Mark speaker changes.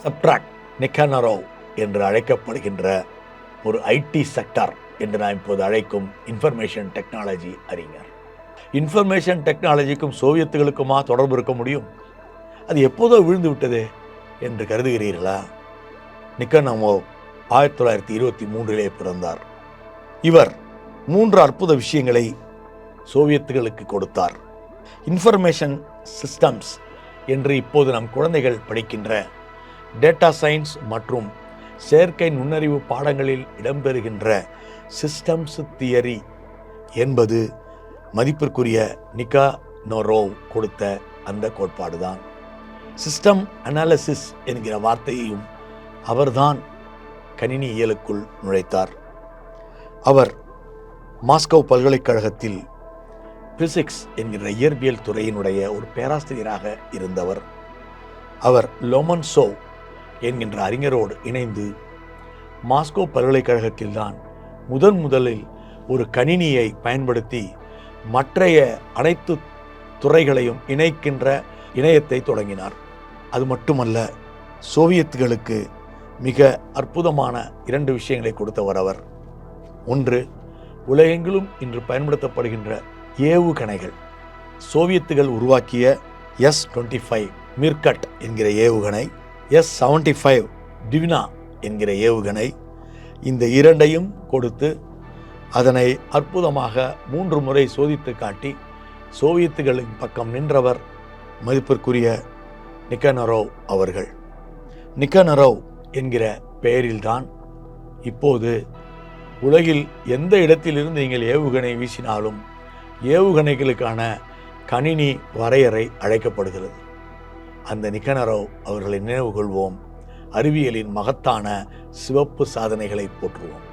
Speaker 1: சப்ட்ராக் நிக்கானரோவ் என்று அழைக்கப்படுகின்ற ஒரு ஐடி செக்டார் என்று நான் இப்போது அழைக்கும் இன்ஃபர்மேஷன் டெக்னாலஜி அறிஞர். இன்ஃபர்மேஷன் டெக்னாலஜிக்கும் சோவியத்துகளுக்குமா தொடர்பு இருக்க முடியும்? அது எப்போதோ விழுந்து விட்டது என்று கருதுகிறீர்களா? நிக்கானரோவ் 1923 பிறந்தார். இவர் 3 அற்புத விஷயங்களை சோவியத்துகளுக்கு கொடுத்தார். இன்ஃபர்மேஷன் சிஸ்டம்ஸ் என்று இப்போது நம் குழந்தைகள் படிக்கின்ற டேட்டா சயின்ஸ் மற்றும் செயற்கை நுண்ணறிவு பாடங்களில் இடம்பெறுகின்ற சிஸ்டம்ஸ் தியரி என்பது மதிப்பிற்குரிய நிக்கானரோவ் கொடுத்த அந்த கோட்பாடுதான். சிஸ்டம் அனாலிசிஸ் என்கிற வார்த்தையையும் அவர்தான் கணினியியலுக்குள் நுழைத்தார். அவர் மாஸ்கோ பல்கலைக்கழகத்தில் பிசிக்ஸ் என்கிற இயற்பியல் துறையினுடைய ஒரு பேராசிரியராக இருந்தவர். அவர் லோமன்சோவ் என்கின்ற அறிஞரோடு இணைந்து மாஸ்கோ பல்கலைக்கழகத்தில்தான் முதலில் ஒரு கணினியை பயன்படுத்தி மற்றைய அனைத்து துறைகளையும் இணைக்கின்ற இணையத்தை தொடங்கினார். அது மட்டுமல்ல, சோவியத்துகளுக்கு மிக அற்புதமான 2 விஷயங்களை கொடுத்தவர் அவர். ஒன்று, உலகெங்கிலும் இன்று பயன்படுத்தப்படுகின்ற ஏவுகணைகள். சோவியத்துகள் உருவாக்கிய S-25 மிர்கட் என்கிற ஏவுகணை, S-75 டிவினா என்கிற ஏவுகணை, இந்த 2ஐயும் கொடுத்து அதனை அற்புதமாக 3 முறை சோதித்து காட்டி சோவியத்துகளின் பக்கம் நின்றவர் மதிப்பிற்குரிய நிக்கானரோவ் அவர்கள். நிக்கானரோவ் என்கிற பெயரில்தான் இப்போது உலகில் எந்த இடத்திலிருந்து நீங்கள் ஏவுகணை வீசினாலும் ஏவுகணைகளுக்கான கணினி வரையறை அழைக்கப்படுகிறது. அந்த நிக்கானரோவ் அவர்களை நினைவு கொள்வோம். அறிவியலின் மகத்தான சிவப்பு சாதனைகளை போற்றுவோம்.